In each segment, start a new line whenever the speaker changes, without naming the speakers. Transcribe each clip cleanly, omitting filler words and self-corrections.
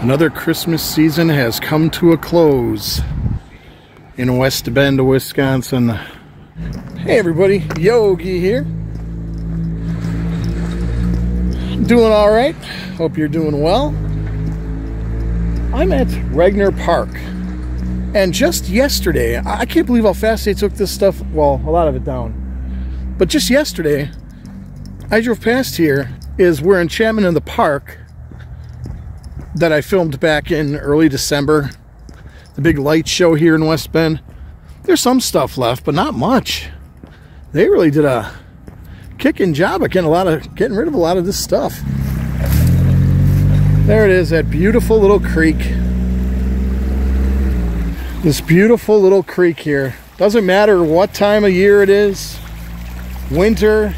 Another Christmas season has come to a close in West Bend, Wisconsin. Hey everybody, Yogi here. Doing all right. Hope you're doing well. I'm at Regner Park. And just yesterday, I can't believe how fast they took this stuff, well, a lot of it down. But just yesterday, I drove past here, we're in Chapman in the Park that I filmed back in early December. The big light show here in West Bend. There's some stuff left, but not much. They really did a kicking job of getting rid of a lot of this stuff. There it is, that beautiful little creek. This beautiful little creek here. Doesn't matter what time of year it is, winter.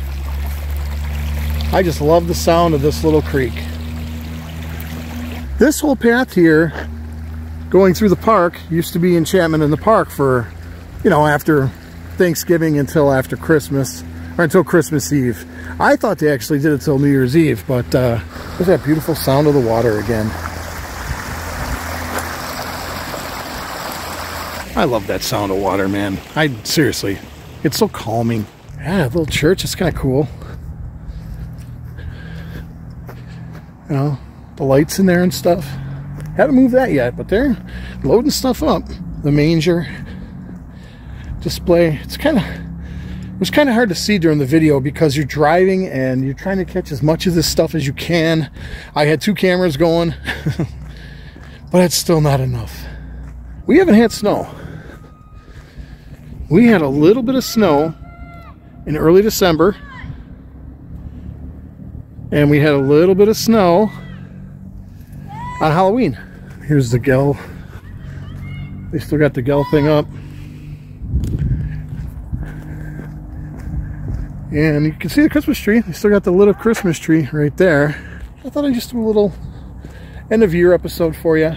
I just love the sound of this little creek. This whole path here going through the park used to be in Chapman in the Park for, you know, after Thanksgiving until after Christmas, or until Christmas Eve. I thought they actually did it till New Year's Eve, but there's that beautiful sound of the water again. I love that sound of water, man. Seriously, it's so calming. Yeah, a little church, it's kind of cool. You know, the lights in there and stuff. Haven't moved that yet, but they're loading stuff up. The manger display. It was kind of hard to see during the video because you're driving and you're trying to catch as much of this stuff as you can. I had 2 cameras going, but it's still not enough. We haven't had snow. We had a little bit of snow in early December, and we had a little bit of snow on Halloween. Here's the Gell. They still got the Gell thing up. And you can see the Christmas tree. They still got the lit up Christmas tree right there. I thought I'd just do a little end of year episode for you.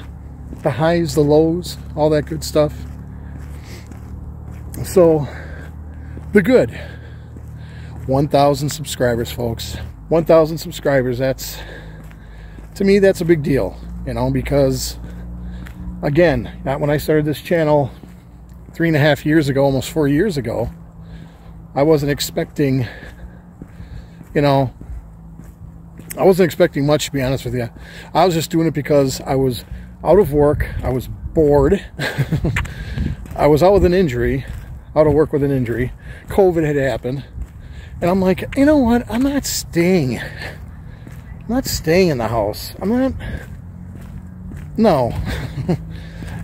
The highs, the lows, all that good stuff. So, the good. 1,000 subscribers, folks. 1,000 subscribers, to me, that's a big deal. You know, because, again, when I started this channel 3.5 years ago, almost 4 years ago, I wasn't expecting, you know, I wasn't expecting much, to be honest with you. I was just doing it because I was out of work, I was bored, I was out with an injury, out of work with an injury, COVID had happened, and I'm like, you know what, I'm not staying in the house, no,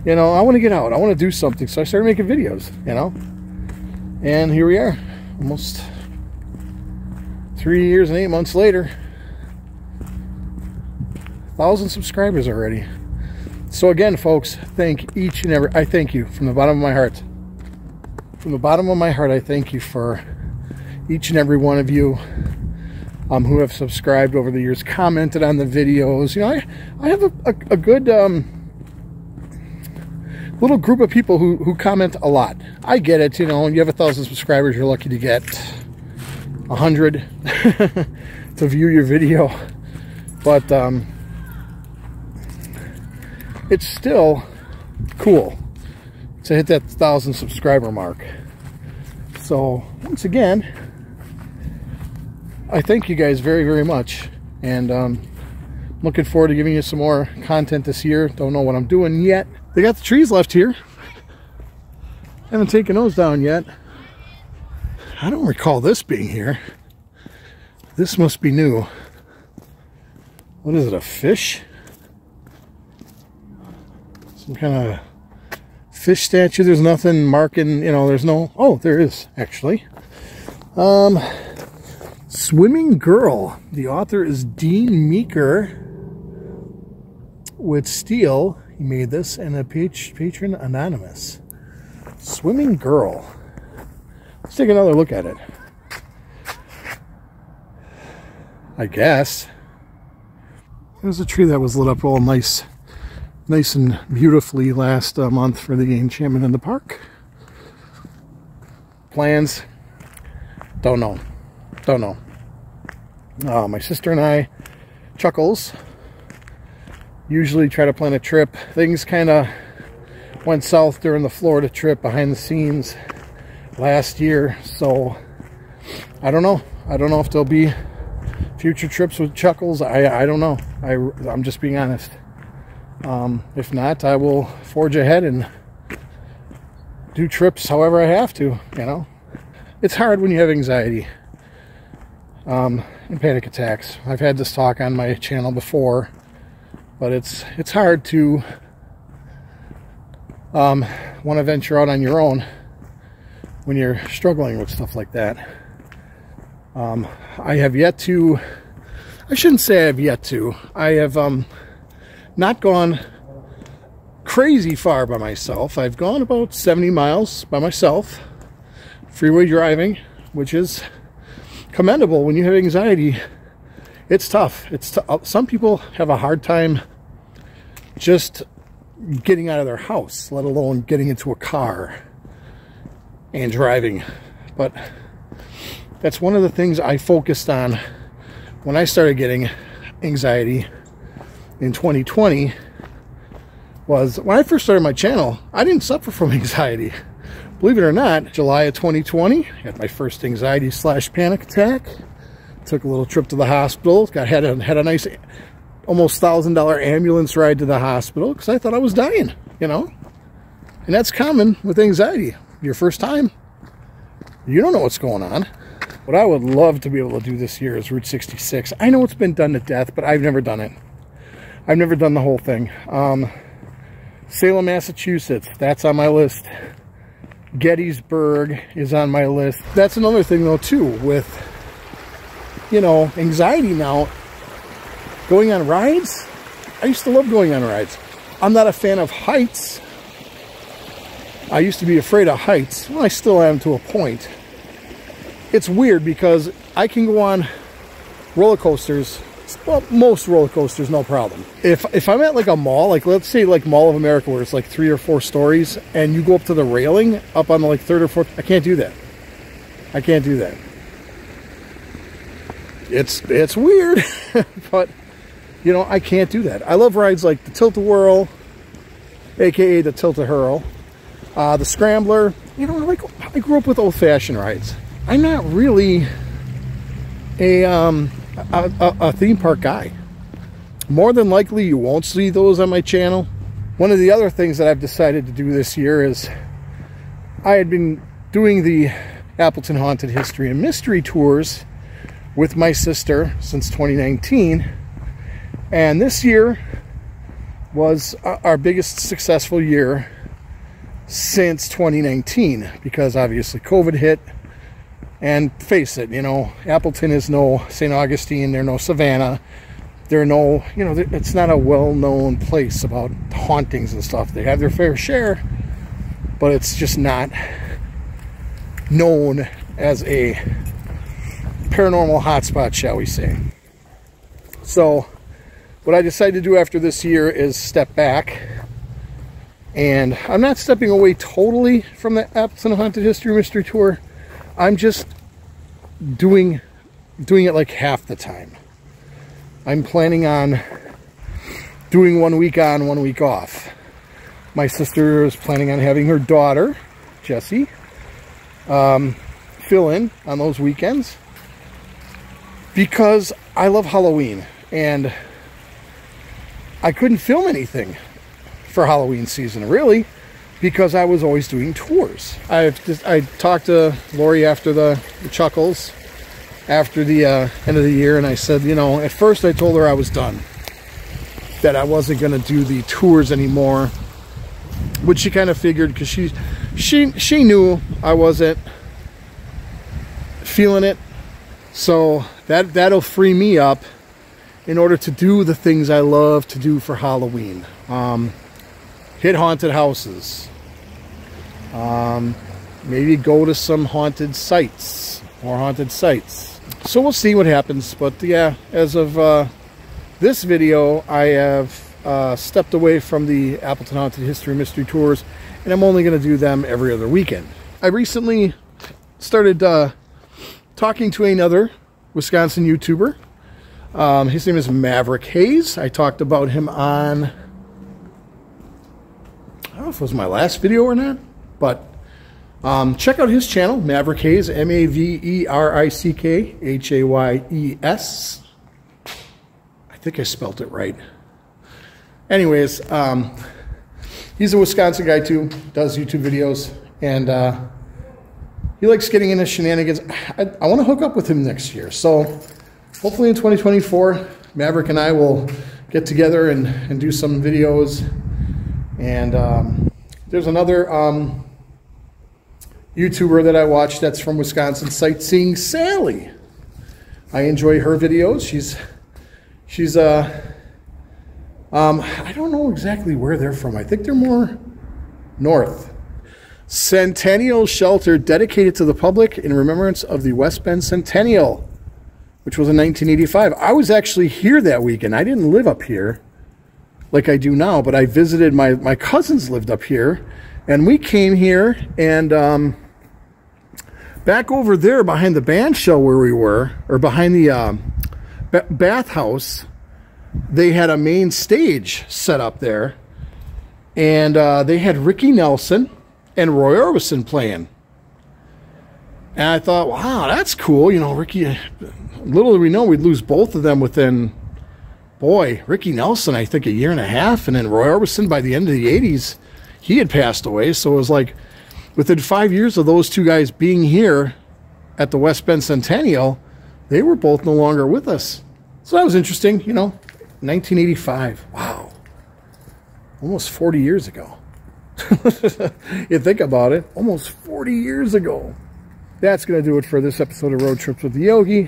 you know, I want to get out, I want to do something, so I started making videos, you know, and here we are, almost 3 years and 8 months later, 1,000 subscribers already. So again, folks, I thank you from the bottom of my heart. From the bottom of my heart, I thank you for each and every one of you who have subscribed over the years, commented on the videos. You know, I have a good little group of people who comment a lot. I get it, you know, when you have 1,000 subscribers, you're lucky to get 100 to view your video. But it's still cool to hit that 1,000 subscriber mark. So once again, I thank you guys very, very much, and looking forward to giving you some more content this year. Don't know what I'm doing yet. They got the trees left here. Haven't taken those down yet. I don't recall this being here. This must be new. What is it, a fish? Some kind of fish statue. There's nothing marking, you know, there's no, oh, there is actually. Swimming Girl. The author is Dean Meeker with Steel. He made this, and a patron anonymous. Swimming Girl. Let's take another look at it. I guess. There's a tree that was lit up all nice and beautifully last month for the enchantment in the park. Plans? Don't know. My sister and I, Chuckles, usually try to plan a trip. Things kind of went south during the Florida trip behind the scenes last year, so I don't know. I don't know if there'll be future trips with Chuckles. I don't know. I'm just being honest. If not, I will forge ahead and do trips however I have to, you know. It's hard when you have anxiety and panic attacks. I've had this talk on my channel before, but it's hard to want to venture out on your own when you're struggling with stuff like that. I have yet to, I shouldn't say I have yet to, I have not gone crazy far by myself. I've gone about 70 miles by myself, freeway driving, which is commendable. When you have anxiety, it's tough. Some people have a hard time just getting out of their house, let alone getting into a car and driving. But that's one of the things I focused on when I started getting anxiety in 2020. Was when I first started my channel, I didn't suffer from anxiety. Believe it or not, July of 2020, had my first anxiety / panic attack. Took a little trip to the hospital. Had a nice, almost $1,000 ambulance ride to the hospital because I thought I was dying, you know. And that's common with anxiety. Your first time, you don't know what's going on. What I would love to be able to do this year is Route 66. I know it's been done to death, but I've never done it. I've never done the whole thing. Salem, Massachusetts, that's on my list. Gettysburg is on my list. That's another thing though too, with, you know, anxiety now. Going on rides, I used to love going on rides. I'm not a fan of heights. I used to be afraid of heights. Well, I still am to a point. It's weird because I can go on roller coasters. Well, most roller coasters, no problem. If I'm at like a mall, like let's say like Mall of America where it's like 3 or 4 stories and you go up to the railing up on the like 3rd or 4th, I can't do that. I can't do that. It's weird, but you know, I can't do that. I love rides like the Tilt-A-Whirl, aka the Tilt-A-Hurl, the Scrambler. You know, I grew up with old-fashioned rides. I'm not really a theme park guy. More than likely you won't see those on my channel. One of the other things that I've decided to do this year is I had been doing the Appleton Haunted History and Mystery Tours with my sister since 2019, and this year was our biggest successful year since 2019 because obviously COVID hit. And face it, you know, Appleton is no St. Augustine, they're no Savannah, they're no, you know, it's not a well-known place about hauntings and stuff. They have their fair share, but it's just not known as a paranormal hotspot, shall we say. So, what I decided to do after this year is step back. And I'm not stepping away totally from the Appleton Haunted History Mystery Tour. I'm just doing it like half the time. I'm planning on doing 1 week on, 1 week off. My sister is planning on having her daughter, Jessie, fill in on those weekends because I love Halloween and I couldn't film anything for Halloween season, really, because I was always doing tours. I talked to Lori after the Chuckles, after the end of the year, and I said, you know, at first I told her I was done, that I wasn't going to do the tours anymore, which she kind of figured because she knew I wasn't feeling it. So that'll free me up in order to do the things I love to do for Halloween. Hit haunted houses. Maybe go to some haunted sites, more haunted sites. So we'll see what happens. But yeah, as of this video, I have stepped away from the Appleton Haunted History Mystery Tours, and I'm only going to do them every other weekend. I recently started talking to another Wisconsin YouTuber. His name is Maverick Hayes. I talked about him on, I don't know if it was my last video or not, but check out his channel, Maverick Hayes, MAVERICK HAYES. I think I spelt it right. Anyways, he's a Wisconsin guy too, does YouTube videos, and he likes getting into shenanigans. I want to hook up with him next year, so hopefully in 2024, Maverick and I will get together and do some videos. And there's another YouTuber that I watch that's from Wisconsin, Sightseeing Sally. I enjoy her videos. She's I don't know exactly where they're from. I think they're more north. Centennial Shelter dedicated to the public in remembrance of the West Bend Centennial, which was in 1985. I was actually here that weekend. I didn't live up here like I do now, but I visited, my cousins lived up here, and we came here, and back over there behind the band shell where we were, or behind the bathhouse, they had a main stage set up there, and they had Ricky Nelson and Roy Orbison playing. And I thought, wow, that's cool. You know, Ricky, little did we know we'd lose both of them within, boy, Ricky Nelson, I think a year and a half, and then Roy Orbison by the end of the 80s, he had passed away. So it was like within 5 years of those two guys being here at the West Bend Centennial, they were both no longer with us. So that was interesting, you know, 1985. Wow. Almost 40 years ago. You think about it, almost 40 years ago. That's going to do it for this episode of Road Trips with Yogi.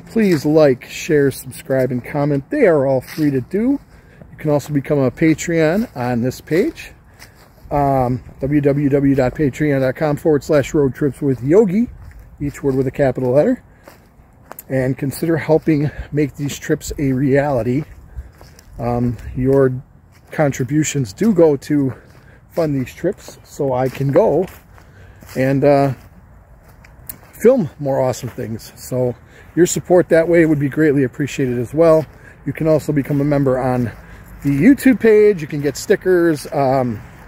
Please like, share, subscribe, and comment. They are all free to do. You can also become a Patreon on this page. www.patreon.com/Road Trips with Yogi. Each word with a capital letter. And consider helping make these trips a reality. Your contributions do go to fund these trips so I can go and film more awesome things. So your support that way would be greatly appreciated as well. You can also become a member on the YouTube page. You can get stickers,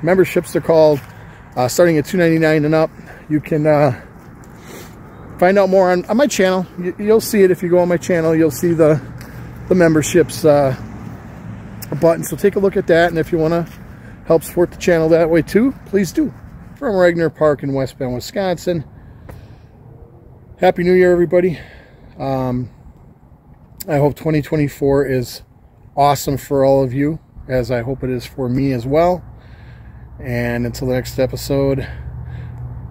memberships they're called, starting at $2.99 and up. You can find out more on my channel. You'll see it if you go on my channel. You'll see the memberships button, so take a look at that, and if you want to help support the channel that way too, please do. From Regner Park in West Bend, Wisconsin, Happy New Year, everybody. I hope 2024 is awesome for all of you, as I hope it is for me as well. And until the next episode,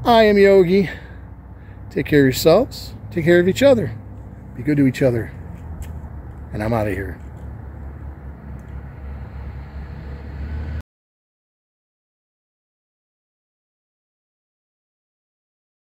I am Yogi. Take care of yourselves, take care of each other, be good to each other, and I'm out of here.